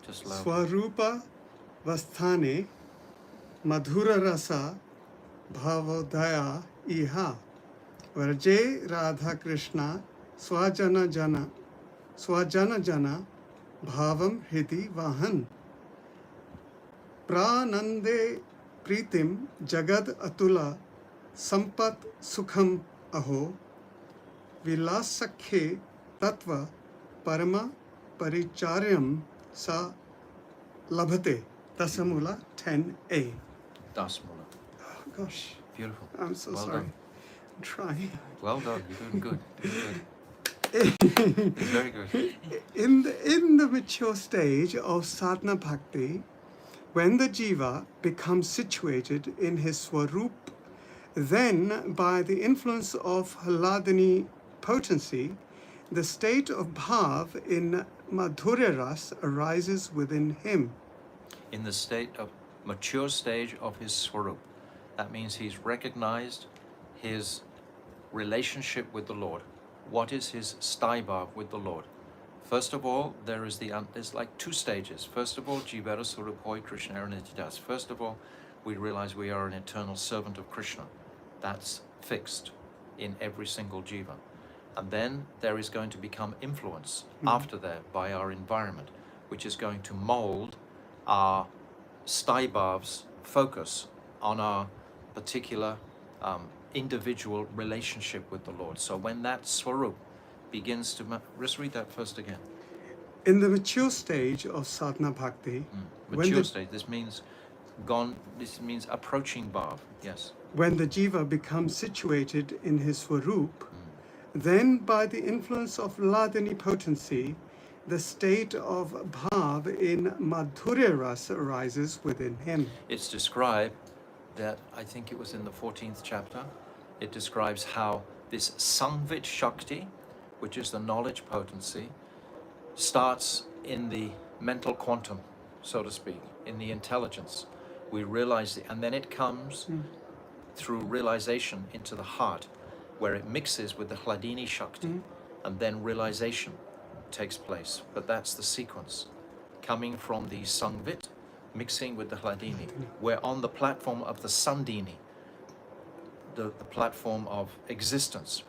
Just loud. Swarupa vasthane madhura rasa bhavodaya iha vraje radha krishna swajana jana bhavam hridi vahan pranande pritim jagad atula sampat sukham aho vilasakhe tatva parama paricharyam sa labhate. Dasamula 10a. Das Mula. Oh, gosh, Beautiful. I'm so Well sorry. done. I'm trying. Well done. You're doing good. It's very good. In the mature stage of sadhana bhakti, when the jiva becomes situated in his swarup, then by the influence of Hladini potency, the state of bhav in madhurya ras arises within him. In the state of mature stage of his swarup. That means he's recognized his relationship with the Lord. What is his staibhav with the Lord? First of all, there's like two stages. First of all, Jivara Swarup Hoy Krishna Aranitidas. First of all, we realize we are an eternal servant of Krishna. That's fixed in every single jiva. And then there is going to become influence after that by our environment, which is going to mold our staibhav's focus on our particular individual relationship with the Lord. So when that swarup begins to... Let's read that first again. In the mature stage of sadhana bhakti, Mature stage, this means approaching bhav, yes. when the jiva becomes situated in his swarup, then by the influence of ladini potency, the state of bhav in madhurya rasa arises within him. It's described that, I think it was in the 14th chapter, it describes how this Sangvit Shakti, which is the knowledge potency, starts in the mental quantum, so to speak, in the intelligence. We realize it, and then it comes through realization into the heart, where it mixes with the Hladini Shakti, and then realization takes place. But that's the sequence, coming from the Sangvit, mixing with the Hladini. We're on the platform of the Sandini, the platform of existence.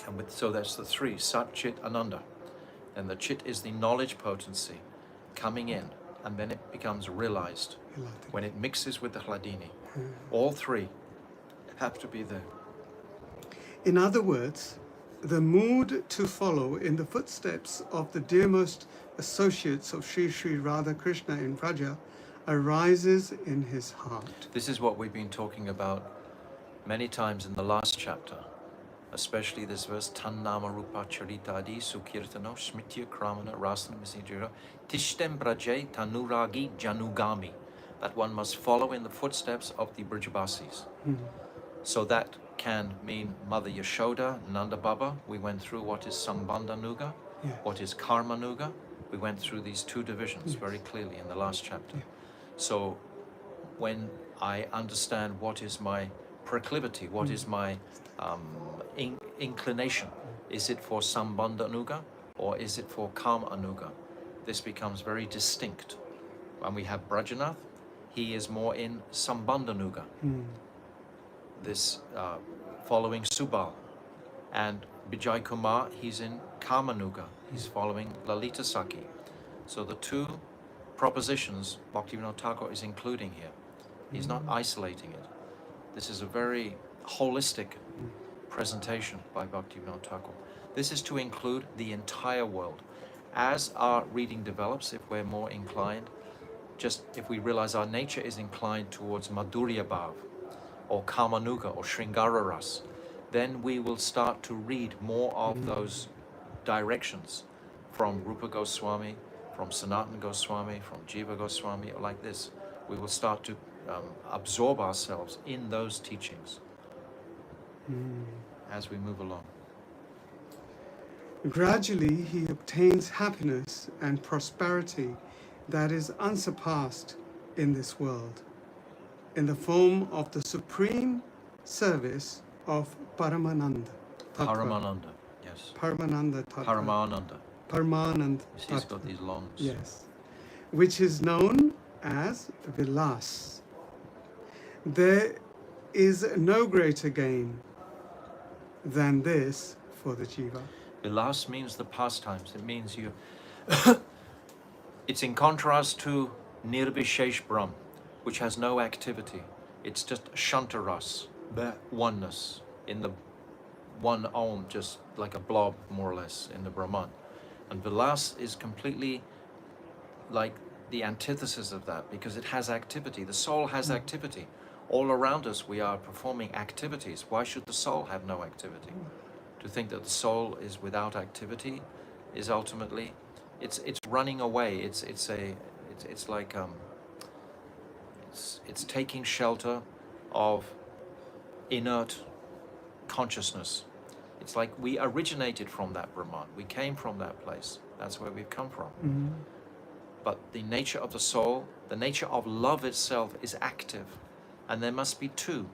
And so that's the three, Sat, Chit, Ananda. And the Chit is the knowledge potency coming in, and then it becomes realized when it mixes with the Hladini. All three have to be there. In other words, the mood to follow in the footsteps of the dearmost associates of Sri Sri Radha Krishna in Vraja arises in his heart. This is what we've been talking about many times in the last chapter, especially this verse, Tannama Rupa Charitadi Sukirtano Smitya Kramana Rasana Mesijira Tishtem Braje Tanuragi Janugami. That one must follow in the footsteps of the Brijabasis. So that can mean Mother Yashoda, Nanda Baba. We went through what is Sambandha Nuga, what is Karma Nuga. We went through these two divisions very clearly in the last chapter. So when I understand what is my proclivity, what is my inclination, is it for Sambandha Nuga or is it for Karma Anuga? This becomes very distinct. When we have Brajanath, he is more in Sambandha Nuga. This following Subal. And Vijay Kumar, he's in Kamanuga. He's following Lalita Saki. So the two propositions Bhaktivinoda Thakur is including here. He's not isolating it. This is a very holistic presentation by Bhaktivinoda Thakur. This is to include the entire world. As our reading develops, if we're more inclined, just if we realize our nature is inclined towards Madhurya Bhav, or Kamanuga, or Shringara Ras, then we will start to read more of those directions from Rupa Goswami, from Sanatana Goswami, from Jiva Goswami, or like this. We will start to absorb ourselves in those teachings as we move along. Gradually, he obtains happiness and prosperity that is unsurpassed in this world, in the form of the supreme service of Paramananda Tattva. Paramananda, yes. Paramananda Tattva. Paramananda. Paramananda He's got Tattva. these longs. Yes. Which is known as Vilas. There is no greater gain than this for the jiva. Vilas means the pastimes. It means you... It's in contrast to Nirvishesh Brahm, which has no activity. It's just Shantaras, the oneness in the one Om, just like a blob, more or less, in the Brahman. And Vilas is completely like the antithesis of that, because it has activity. The soul has activity. All around us we are performing activities. Why should the soul have no activity? To think that the soul is without activity is ultimately, it's running away. It's like it's taking shelter of inert consciousness. It's like we originated from that Brahman. We came from that place. That's where we've come from. But the nature of the soul, the nature of love itself is active. And there must be two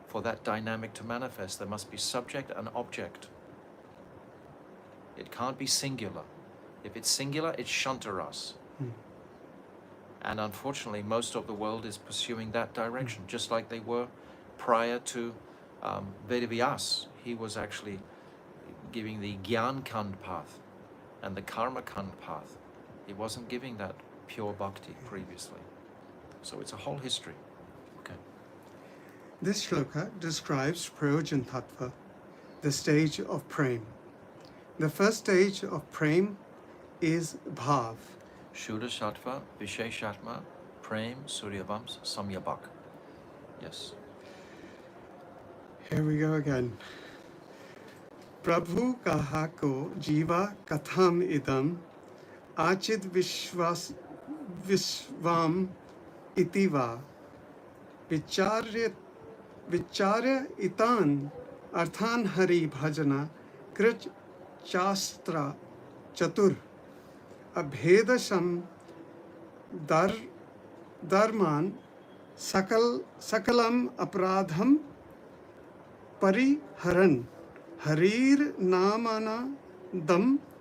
for that dynamic to manifest. There must be subject and object. It can't be singular. If it's singular, it's shantaras. And unfortunately, most of the world is pursuing that direction, just like they were prior to Vedavyas. He was actually giving the Gyan Kand path and the Karma Kand path. He wasn't giving that pure bhakti previously. So it's a whole history. Okay. This shloka describes Prayojan Tattva, the stage of prem. The first stage of prem is bhav. Shuddha Sattva, Visheshatma, Prem, Suryavams, Samyabhak. Yes. Here we go again. Prabhu kaha ko jiva katham idam achid vishvam itiva vicharya itan arthan hari bhajana krich chastra chatur abhedasham dharman sakalam apradham pariharan harir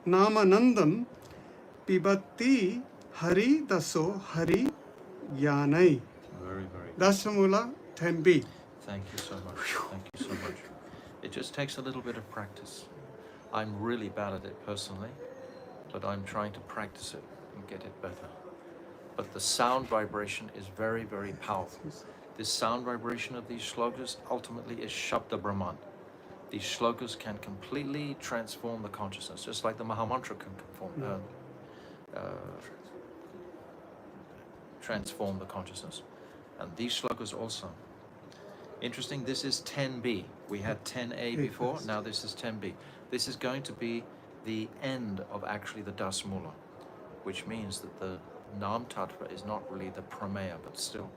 namanandam pibati hari daso hari yanai. Very, very good. Dasamula 10b. Thank you so much. Thank you so much. It just takes a little bit of practice. I'm really bad at it personally, but I'm trying to practice it and get it better. But the sound vibration is very, very powerful. This sound vibration of these shlokas ultimately is Shabda Brahman. These shlokas can completely transform the consciousness, just like the Mahamantra can transform the consciousness. And these shlokas also. Interesting, this is 10b. We had 10a before, now this is 10b. This is going to be the end of actually the Dasamula, which means that the Nam Tattva is not really the Prameya, but still.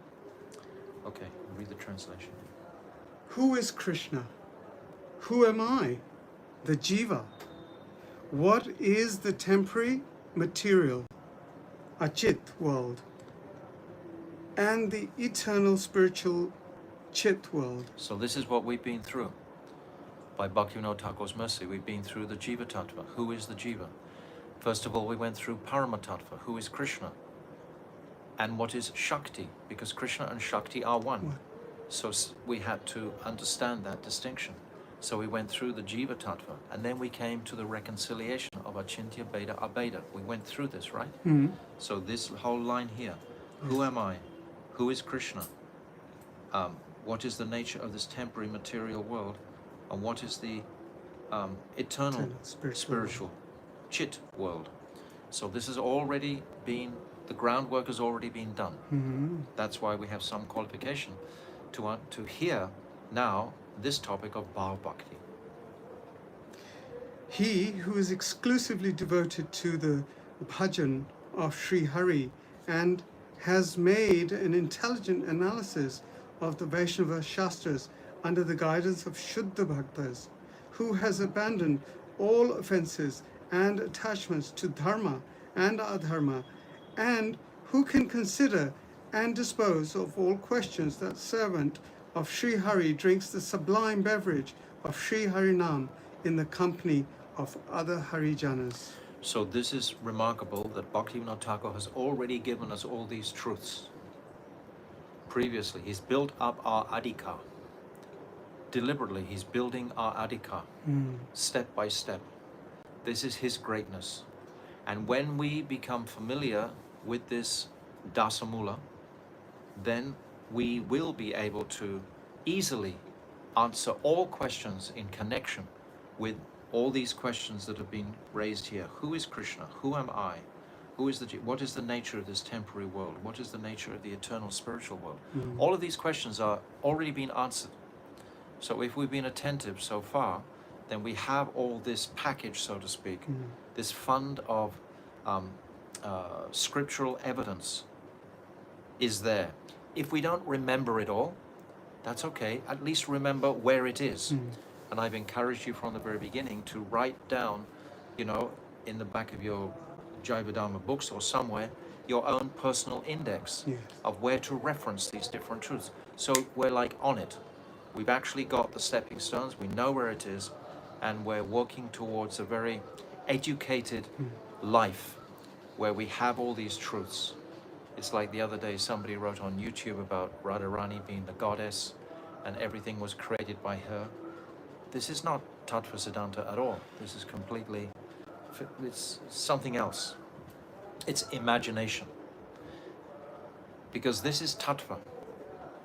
Okay, read the translation. Who is Krishna? Who am I? The Jiva. What is the temporary material, Achit world, and the eternal spiritual Chit world? So this is what we've been through. By Bhaktivinoda Thakur's mercy, we've been through the Jiva Tattva. Who is the Jiva? First of all, we went through Parama Tattva. Who is Krishna? And what is Shakti? Because Krishna and Shakti are one. So we had to understand that distinction. So we went through the Jiva Tattva, and then we came to the reconciliation of Achintya Bheda Abheda. We went through this, right? So this whole line here, who am I? Who is Krishna? What is the nature of this temporary material world? And what is the eternal spiritual Chit world? So this has already been, the groundwork has already been done. That's why we have some qualification to hear now this topic of Bhav Bhakti. He who is exclusively devoted to the bhajan of Sri Hari and has made an intelligent analysis of the Vaishnava Shastras under the guidance of Shuddha Bhaktas, who has abandoned all offenses and attachments to dharma and adharma, and who can consider and dispose of all questions, that servant of Sri Hari drinks the sublime beverage of Sri Harinam in the company of other Harijanas. So this is remarkable that Bhaktivinoda Thakur has already given us all these truths. Previously, he's built up our adhikar. Deliberately, he's building our adhikar, step by step. This is his greatness. And when we become familiar with this Dasamula, then we will be able to easily answer all questions in connection with all these questions that have been raised here. Who is Krishna? Who am I? What is the nature of this temporary world? What is the nature of the eternal spiritual world? All of these questions are already been answered. So if we've been attentive so far, then we have all this package, so to speak, this fund of scriptural evidence is there. If we don't remember it all, that's okay. At least remember where it is. And I've encouraged you from the very beginning to write down, you know, in the back of your Jaiva Dharma books or somewhere, your own personal index Yes. of where to reference these different truths. So we're like on it. We've actually got the stepping stones, we know where it is, and we're working towards a very educated life where we have all these truths. It's like the other day somebody wrote on YouTube about Radharani being the goddess and everything was created by her. This is not Tattva Siddhanta at all. This is completely, it's something else. It's imagination. Because this is Tattva.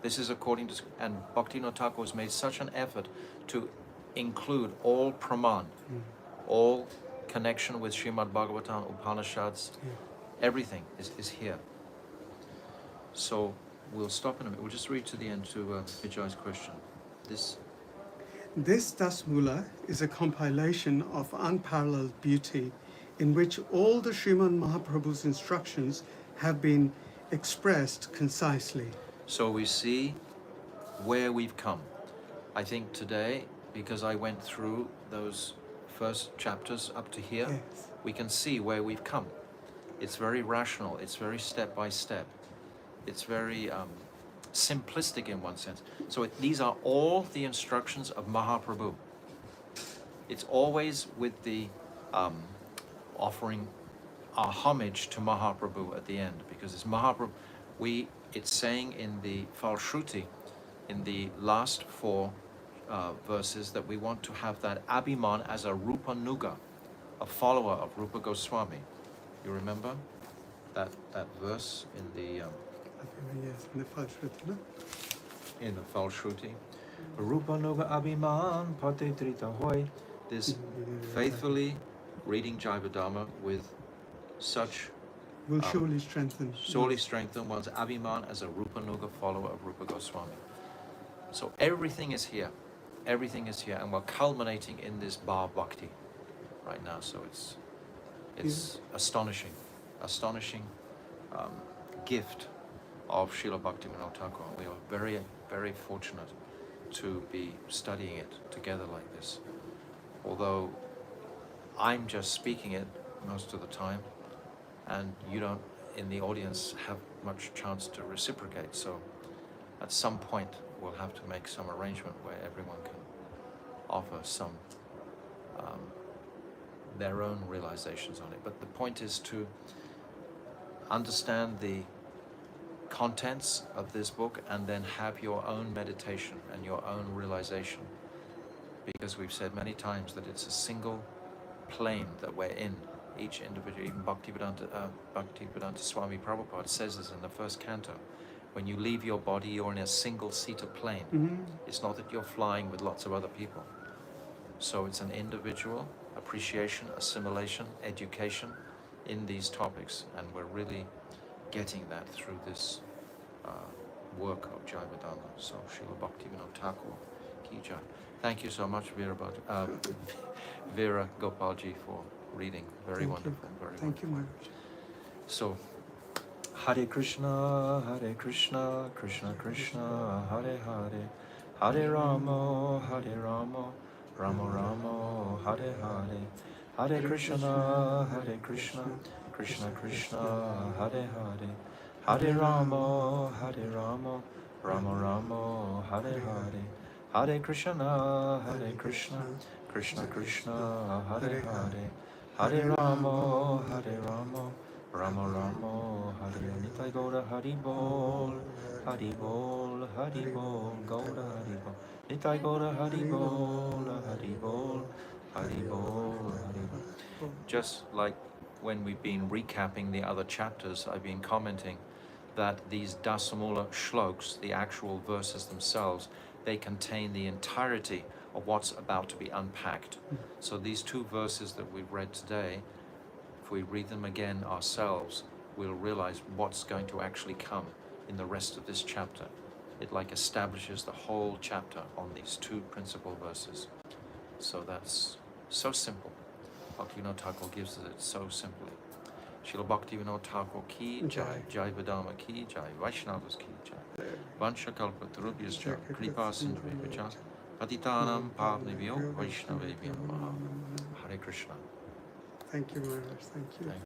This is according to, and Bhaktivinoda Thakur has made such an effort to include all Praman, all connection with Srimad Bhagavatam, Upanishads, everything is here. So we'll stop in a minute. We'll just read to the end to Vijay's question. This Dasmula is a compilation of unparalleled beauty in which all the Sriman Mahaprabhu's instructions have been expressed concisely. So we see where we've come. I think today, because I went through those first chapters up to here, Yes. we can see where we've come. It's very rational, it's very step by step. It's very simplistic in one sense. So these are all the instructions of Mahaprabhu. It's always with the offering our homage to Mahaprabhu at the end, because it's Mahaprabhu. It's saying in the Falshruti, in the last four verses, that we want to have that Abhiman as a Rupa Nuga, a follower of Rupa Goswami. You remember that verse in the Yes, in the Falshruti, no? in the Falshruti? Rupa Nuga Abhiman Pate Trita Hoy. This faithfully reading Jaiva Dharma with such Will surely strengthen. strengthen one's Abhiman as a Rupa Nuga follower of Rupa Goswami. So everything is here. Everything is here, and we're culminating in this Bhav Bhakti right now. So it's astonishing gift of Srila Bhaktivinoda Thakur. We are very, very fortunate to be studying it together like this. Although I'm just speaking it most of the time, and you don't, in the audience, have much chance to reciprocate. So at some point, we'll have to make some arrangement where everyone can offer some their own realizations on it. But the point is to understand the contents of this book and then have your own meditation and your own realization. Because we've said many times that it's a single plane that we're in, each individual. Even Bhaktivedanta Swami Prabhupada says this in the first canto. When you leave your body, you're in a single-seater plane. It's not that you're flying with lots of other people. So it's an individual appreciation, assimilation, education in these topics, and we're really getting that through this work of Jaiva Dharma. So Srila Bhaktivinoda Thakur ki jai. Thank you so much, Veera Gopalji, for reading. Very wonderful. Very Thank you, Maharaj. So, Hare Krishna, Krishna Krishna, Hare Hare, Hare Rama, Rama Rama, Hare Hare, Hare Krishna, Krishna Krishna, Hare Hare, Hare Rama, Rama Rama, Hare Hare, Hare Krishna, Krishna Krishna, Hare Hare, Hare Rama, Rama Rama, Hare Nitai Gaura Hari Bol, Hari Bol, Hari Bol, Gaura Hari Bol, Nitai Gaura Hari Bol, Hari Bol, Hari Bol, Hari Bol. Just like when we've been recapping the other chapters, I've been commenting that these Dasamula shloks, the actual verses themselves, they contain the entirety of what's about to be unpacked. So these two verses that we've read today, if we read them again ourselves, we'll realize what's going to actually come in the rest of this chapter. It like establishes the whole chapter on these two principal verses. So that's so simple. Bhaktivinoda Thakur gives it so simply. Srila Bhaktivinoda Thakur ki jai, Jaiva Dharma ki jai, Vaishnavas ki jai, Vanshakalpatarubhyascha, Kripa Sindhu, Patitanam Pavnibhyo Vaishnavebhyo Namaha. Hare Krishna. Thank you, Maharaj. Thank you. Thank